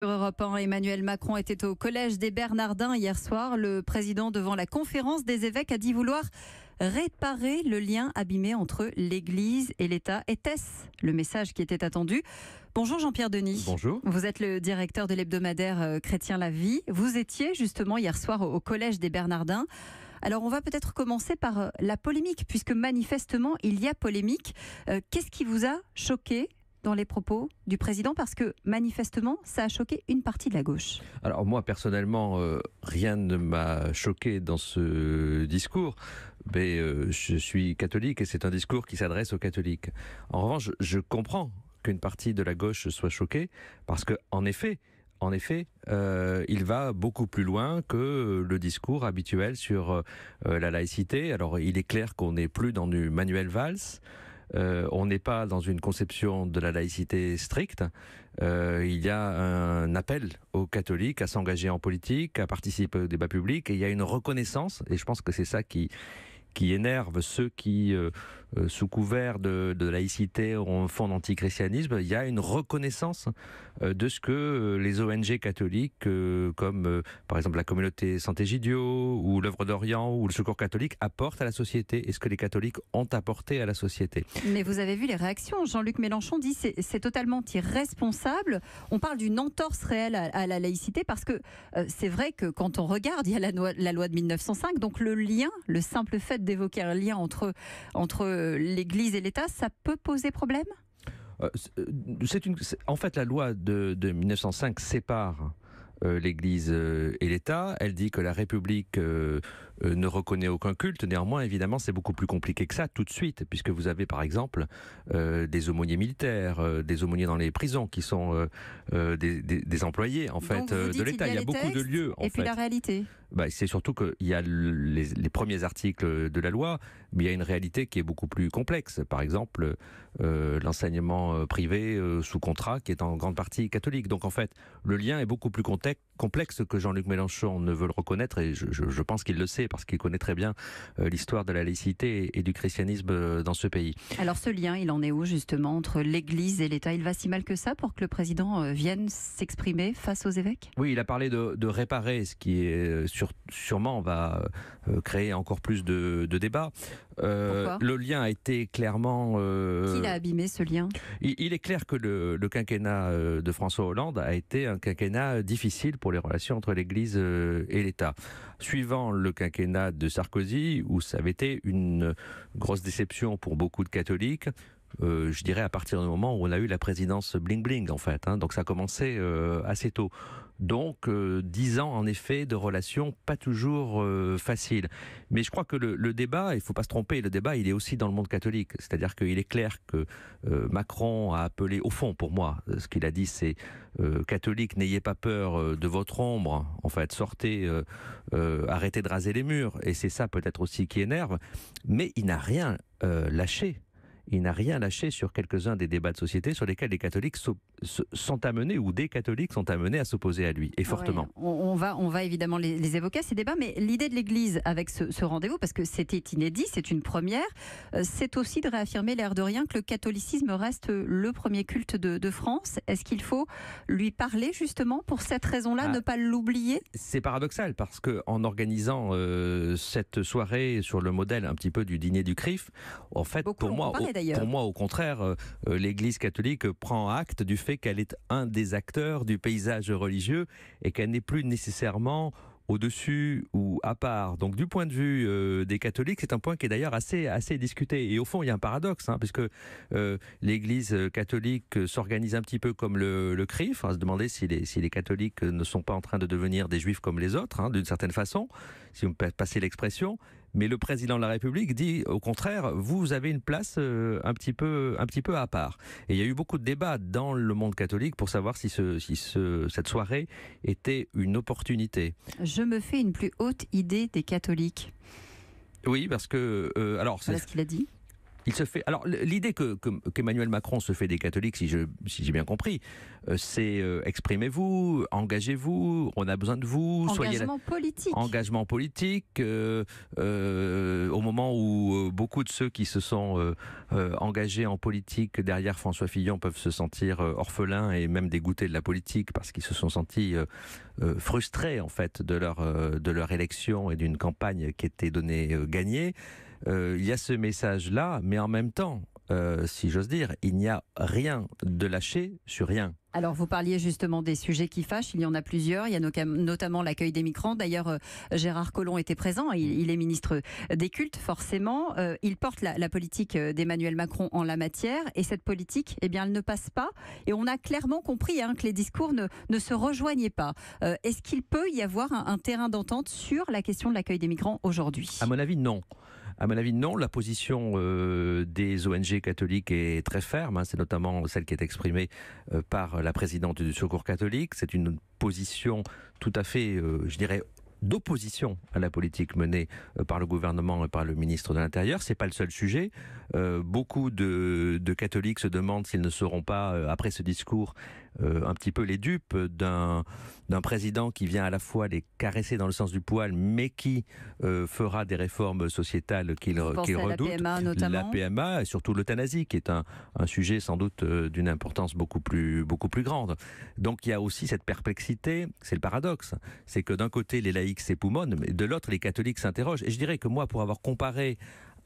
Sur Europe 1, Emmanuel Macron était au collège des Bernardins hier soir. Le président, devant la conférence des évêques, a dit vouloir réparer le lien abîmé entre l'Église et l'État. Était-ce le message qui était attendu? Bonjour Jean-Pierre Denis. Bonjour. Vous êtes le directeur de l'hebdomadaire Chrétien la Vie. Vous étiez justement hier soir au collège des Bernardins. Alors on va peut-être commencer par la polémique, puisque manifestement il y a polémique. Qu'est-ce qui vous a choqué dans les propos du président, parce que manifestement ça a choqué une partie de la gauche? Alors moi personnellement, rien ne m'a choqué dans ce discours, mais je suis catholique et c'est un discours qui s'adresse aux catholiques. En revanche, je comprends qu'une partie de la gauche soit choquée, parce que en effet, il va beaucoup plus loin que le discours habituel sur la laïcité. Alors il est clair qu'on n'est plus dans du Manuel Valls. On n'est pas dans une conception de la laïcité stricte. Il y a un appel aux catholiques à s'engager en politique, à participer au débat public, et il y a une reconnaissance, et je pense que c'est ça qui énerve ceux qui, sous couvert de laïcité, ont un fond d'antichristianisme. Il y a une reconnaissance de ce que les ONG catholiques, comme par exemple la communauté Sant'Egidio, ou l'Œuvre d'Orient, ou le Secours catholique, apportent à la société, et ce que les catholiques ont apporté à la société. Mais vous avez vu les réactions. Jean-Luc Mélenchon dit que c'est totalement irresponsable. On parle d'une entorse réelle à la laïcité, parce que c'est vrai que quand on regarde, il y a la loi de 1905, donc le lien, le simple fait d'évoquer un lien entre l'Église et l'État, ça peut poser problème? En fait, la loi de 1905 sépare l'Église et l'État. Elle dit que la République ne reconnaît aucun culte. Néanmoins, évidemment, c'est beaucoup plus compliqué que ça tout de suite, puisque vous avez par exemple des aumôniers militaires, des aumôniers dans les prisons qui sont des employés en fait de l'État. Il y a beaucoup de lieux. Et puis la réalité, c'est surtout qu'il y a les premiers articles de la loi, mais il y a une réalité qui est beaucoup plus complexe. Par exemple, l'enseignement privé sous contrat, qui est en grande partie catholique. Donc en fait, le lien est beaucoup plus complexe que Jean-Luc Mélenchon ne veut le reconnaître, et je pense qu'il le sait, parce qu'il connaît très bien l'histoire de la laïcité et du christianisme dans ce pays. Alors ce lien, il en est où justement entre l'Église et l'État? Il va si mal que ça pour que le président vienne s'exprimer face aux évêques? Oui, il a parlé de réparer, ce qui est sûrement va créer encore plus de débats. Le lien a été clairement... Qui l'a abîmé, ce lien? Il est clair que le quinquennat de François Hollande a été un quinquennat difficile pour les relations entre l'Église et l'État. Suivant le quinquennat de Sarkozy, où ça avait été une grosse déception pour beaucoup de catholiques, je dirais à partir du moment où on a eu la présidence bling-bling en fait. Donc ça a commencé assez tôt. Donc 10 ans en effet de relations pas toujours faciles. Mais je crois que le débat, il ne faut pas se tromper, le débat il est aussi dans le monde catholique. C'est-à-dire qu'il est clair que Macron a appelé, au fond pour moi, ce qu'il a dit c'est catholiques, n'ayez pas peur de votre ombre, en fait, sortez, arrêtez de raser les murs. Et c'est ça peut-être aussi qui énerve. Mais il n'a rien lâché. Il n'a rien lâché sur quelques-uns des débats de société sur lesquels les catholiques sont amenés, ou des catholiques sont amenés à s'opposer à lui, et fortement. Ouais, on va évidemment les évoquer, ces débats, mais l'idée de l'Église avec ce rendez-vous, parce que c'était inédit, c'est une première, c'est aussi de réaffirmer l'air de rien que le catholicisme reste le premier culte de France. Est-ce qu'il faut lui parler justement pour cette raison-là, ne pas l'oublier? C'est paradoxal, parce qu'en organisant cette soirée sur le modèle un petit peu du dîner du CRIF, en fait, pour moi, au contraire, l'Église catholique prend acte du fait qu'elle est un des acteurs du paysage religieux et qu'elle n'est plus nécessairement au-dessus ou à part. Donc du point de vue des catholiques, c'est un point qui est d'ailleurs assez discuté. Et au fond, il y a un paradoxe, puisque l'Église catholique s'organise un petit peu comme le CRIF, à se demander si les catholiques ne sont pas en train de devenir des juifs comme les autres, d'une certaine façon, si vous me passez l'expression. Mais le président de la République dit, au contraire, vous avez une place un petit peu à part. Et il y a eu beaucoup de débats dans le monde catholique pour savoir si cette soirée était une opportunité. Je me fais une plus haute idée des catholiques. Oui, parce que... Voilà ce qu'il a dit. Il se fait. Alors l'idée qu'Emmanuel Macron se fait des catholiques, si j'ai bien compris, c'est exprimez-vous, engagez-vous, on a besoin de vous, Engagement politique. Engagement politique. Au moment où beaucoup de ceux qui se sont engagés en politique derrière François Fillon peuvent se sentir orphelins et même dégoûtés de la politique parce qu'ils se sont sentis frustrés en fait de leur élection et d'une campagne qui était donnée gagnée. Il y a ce message-là, mais en même temps, si j'ose dire, il n'y a rien de lâché sur rien. Alors, vous parliez justement des sujets qui fâchent. Il y en a plusieurs. Il y a notamment l'accueil des migrants. D'ailleurs, Gérard Collomb était présent. Il est ministre des cultes, forcément. Il porte la politique d'Emmanuel Macron en la matière. Et cette politique, eh bien, elle ne passe pas. Et on a clairement compris que les discours ne se rejoignaient pas. Est-ce qu'il peut y avoir un terrain d'entente sur la question de l'accueil des migrants aujourd'hui ? À mon avis, non. À mon avis, non. La position des ONG catholiques est très ferme. C'est notamment celle qui est exprimée par la présidente du Secours catholique. C'est une position tout à fait, je dirais, d'opposition à la politique menée par le gouvernement et par le ministre de l'Intérieur. C'est pas le seul sujet. Beaucoup de catholiques se demandent s'ils ne seront pas, après ce discours, un petit peu les dupes d'un président qui vient à la fois les caresser dans le sens du poil, mais qui fera des réformes sociétales qu'il redoute. La PMA notamment. La PMA et surtout l'euthanasie, qui est un sujet sans doute d'une importance beaucoup plus grande. Donc il y a aussi cette perplexité, c'est le paradoxe, c'est que d'un côté les laïcs s'époumonnent, mais de l'autre les catholiques s'interrogent. Et je dirais que moi, pour avoir comparé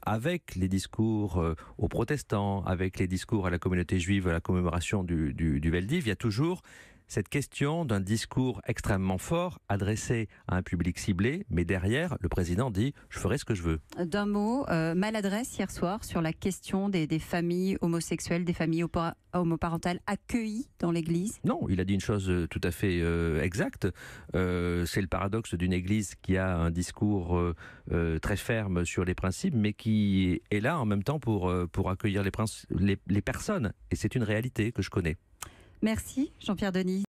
avec les discours aux protestants, avec les discours à la communauté juive, à la commémoration du Veldiv, il y a toujours cette question d'un discours extrêmement fort adressé à un public ciblé, mais derrière, le président dit « je ferai ce que je veux ». D'un mot, maladresse hier soir sur la question des familles homosexuelles, des familles homoparentales accueillies dans l'Église. Non, il a dit une chose tout à fait exacte. C'est le paradoxe d'une Église qui a un discours très ferme sur les principes, mais qui est là en même temps pour accueillir les personnes. Et c'est une réalité que je connais. Merci Jean-Pierre Denis.